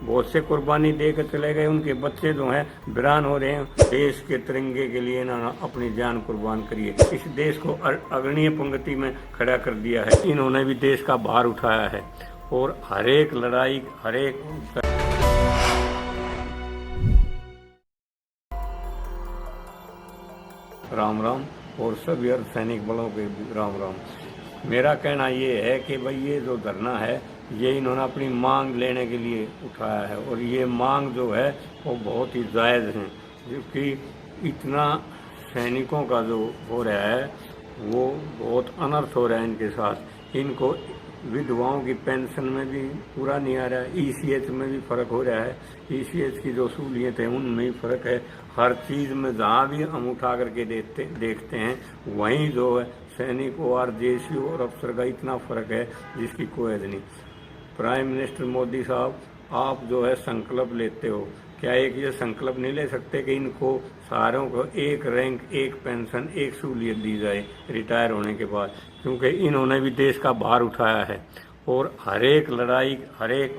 बहुत से कुर्बानी दे कर चले गए, उनके बच्चे जो हैं वीरान हो रहे हैं। देश के तिरंगे के लिए ना अपनी जान कुर्बान करिए। इस देश को अग्रणीय पंक्ति में खड़ा कर दिया है। इन्होंने भी देश का भार उठाया है और हर एक लड़ाई हर एक राम राम और सभी अर्धसैनिक बलों के राम राम। मेरा कहना ये है कि भाई ये जो धरना है ये इन्होंने अपनी मांग लेने के लिए उठाया है और ये मांग जो है वो बहुत ही जायज़ है, क्योंकि इतना सैनिकों का जो हो रहा है वो बहुत अनर्थ हो रहा है इनके साथ। इनको विधवाओं की पेंशन में भी पूरा नहीं आ रहा है, ईसीएच में भी फ़र्क हो रहा है, ईसीएच की जो सहूलियत है उनमें भी फ़र्क है। हर चीज़ में जहाँ भी हम उठा करके देखते हैं वहीं जो है सैनिक और जेसी और अफसर का इतना फ़र्क है जिसकी कोई हद नहीं। प्राइम मिनिस्टर मोदी साहब, आप जो है संकल्प लेते हो, क्या एक ये संकल्प नहीं ले सकते कि इनको सारों को एक रैंक, एक पेंशन, एक सहूलियत दी जाए रिटायर होने के बाद, क्योंकि इन्होंने भी देश का भार उठाया है और हर एक लड़ाई हर एक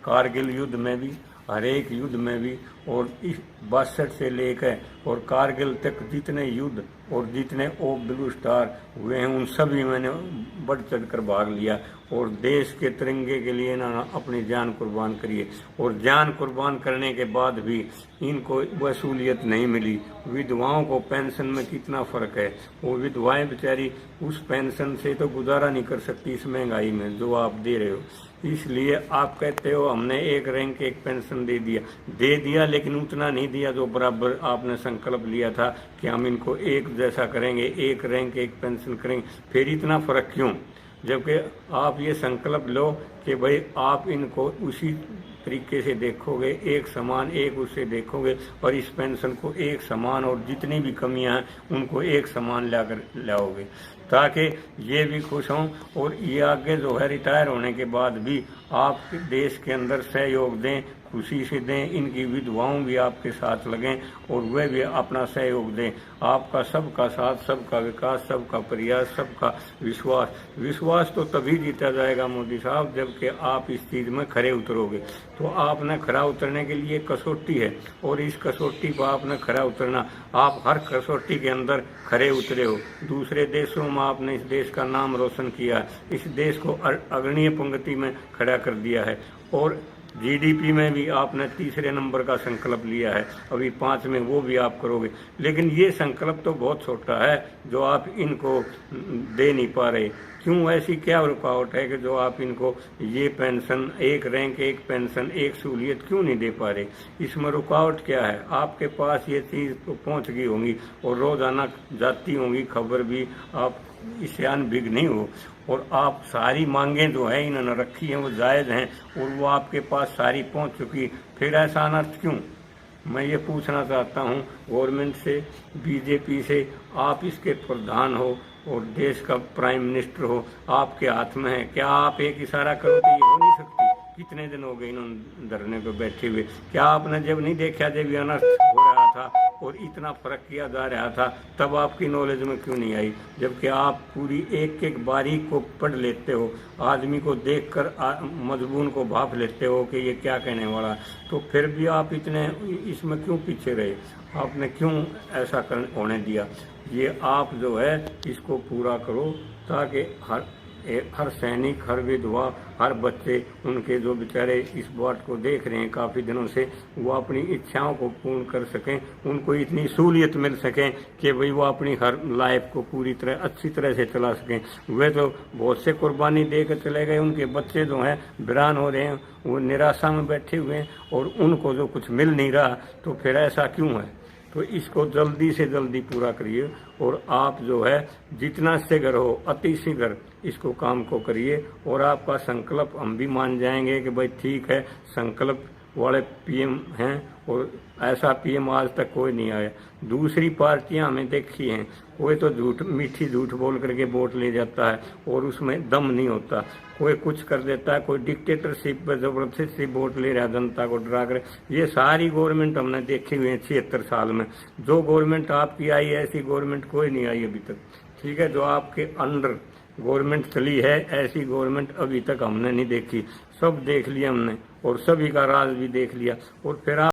कारगिल युद्ध में भी, हर एक युद्ध में भी, और इस 62 से लेकर और कारगिल तक जितने युद्ध और जितने ऑफ ब्लू स्टार हुए हैं उन सभी मैंने बढ़ चढ़ कर भाग लिया और देश के तिरंगे के लिए ना अपनी जान कुर्बान करिए। और जान कुर्बान करने के बाद भी इनको वह सहूलियत नहीं मिली। विधवाओं को पेंशन में कितना फ़र्क है, वो विधवाएं बेचारी उस पेंशन से तो गुजारा नहीं कर सकती इस महंगाई में जो आप दे रहे हो। इसलिए आप कहते हो हमने एक रैंक एक पेंशन दे दिया, लेकिन उतना नहीं दिया जो बराबर आपने संकल्प लिया था कि हम इनको एक जैसा करेंगे, एक रैंक एक पेंशन करेंगे। फिर इतना फ़र्क क्यों, जबकि आप ये संकल्प लो कि भाई आप इनको उसी तरीके से देखोगे, एक समान एक उससे देखोगे और इस पेंशन को एक समान और जितनी भी कमियां हैं उनको एक समान लाकर लाओगे ताकि ये भी खुश हों और ये आगे जो है रिटायर होने के बाद भी आप देश के अंदर सहयोग दें, खुशी से दें। इनकी विधवाओं भी आपके साथ लगें और वे भी अपना सहयोग दें। आपका सबका साथ, सबका विकास, सबका प्रयास, सबका विश्वास तो तभी जीता जाएगा मोदी साहब जबकि आप इस चीज़ में खरे उतरोगे। तो आपने खरा उतरने के लिए कसौटी है और इस कसौटी पर आपने खरा उतरना। आप हर कसौटी के अंदर खरे उतरे हो। दूसरे देशों में आपने इस देश का नाम रोशन किया, इस देश को अग्रणीय पंक्ति में खड़ा कर दिया है और जीडीपी में भी आपने तीसरे नंबर का संकल्प लिया है। अभी 5 में वो भी आप करोगे, लेकिन ये संकल्प तो बहुत छोटा है जो आप इनको दे नहीं पा रहे। क्यों, ऐसी क्या रुकावट है कि जो आप इनको ये पेंशन, एक रैंक एक पेंशन, एक सहूलियत क्यों नहीं दे पा रहे? इसमें रुकावट क्या है? आपके पास ये चीज़ तो पहुंच गई होंगी और रोज़ाना जाती होंगी खबर भी, आप इससे अनभिज्ञ नहीं हो और आप सारी मांगें जो है इन्होंने रखी हैं वो जायज़ हैं और वो आपके पास सारी पहुंच चुकी। फिर ऐसा अनर्थ क्यों? मैं ये पूछना चाहता हूँ गवर्नमेंट से, बीजेपी से। आप इसके प्रधान हो और देश का प्राइम मिनिस्टर हो, आपके हाथ में है। क्या आप एक इशारा करो कि ये हो नहीं सकती? कितने दिन हो गए इन्होंने धरने पर बैठे हुए? क्या आपने जब नहीं देखा जब ये अनर्थ हो रहा था और इतना फर्क किया जा रहा था तब आपकी नॉलेज में क्यों नहीं आई? जबकि आप पूरी एक एक बारीक को पढ़ लेते हो, आदमी को देखकर मजबून को भाप लेते हो कि ये क्या कहने वाला, तो फिर भी आप इतने इसमें क्यों पीछे रहे? आपने क्यों ऐसा होने दिया? ये आप जो है इसको पूरा करो ताकि हर सैनिक, हर विधवा, हर बच्चे, उनके जो बेचारे इस बात को देख रहे हैं काफ़ी दिनों से, वो अपनी इच्छाओं को पूर्ण कर सकें, उनको इतनी सहूलियत मिल सकें कि भाई वो अपनी हर लाइफ को पूरी तरह अच्छी तरह से चला सकें। वे तो बहुत से कुर्बानी दे कर चले गए, उनके बच्चे जो हैं वीरान हो रहे हैं, वो निराशा में बैठे हुए हैं और उनको जो कुछ मिल नहीं रहा, तो फिर ऐसा क्यों है? तो इसको जल्दी से जल्दी पूरा करिए और आप जो है जितना शीघ्र हो अति शीघ्र इसको काम को करिए और आपका संकल्प हम भी मान जाएंगे कि भाई ठीक है, संकल्प वाले पीएम हैं और ऐसा पीएम आज तक कोई नहीं आया। दूसरी पार्टियां हमें देखी हैं, कोई तो मीठी झूठ बोल करके वोट ले जाता है और उसमें दम नहीं होता। कोई कुछ कर देता है, कोई डिक्टेटरशिप पर जबरदस्ती वोट ले रहा है, जनता को डरा कर। ये सारी गवर्नमेंट हमने देखी हुई है 76 साल में। जो गवर्नमेंट आपकी आई ऐसी गवर्नमेंट कोई नहीं आई अभी तक, ठीक है? जो आपके अंडर गवर्नमेंट चली है ऐसी गवर्नमेंट अभी तक हमने नहीं देखी। सब देख लिया हमने और सभी का राज भी देख लिया और फिर आप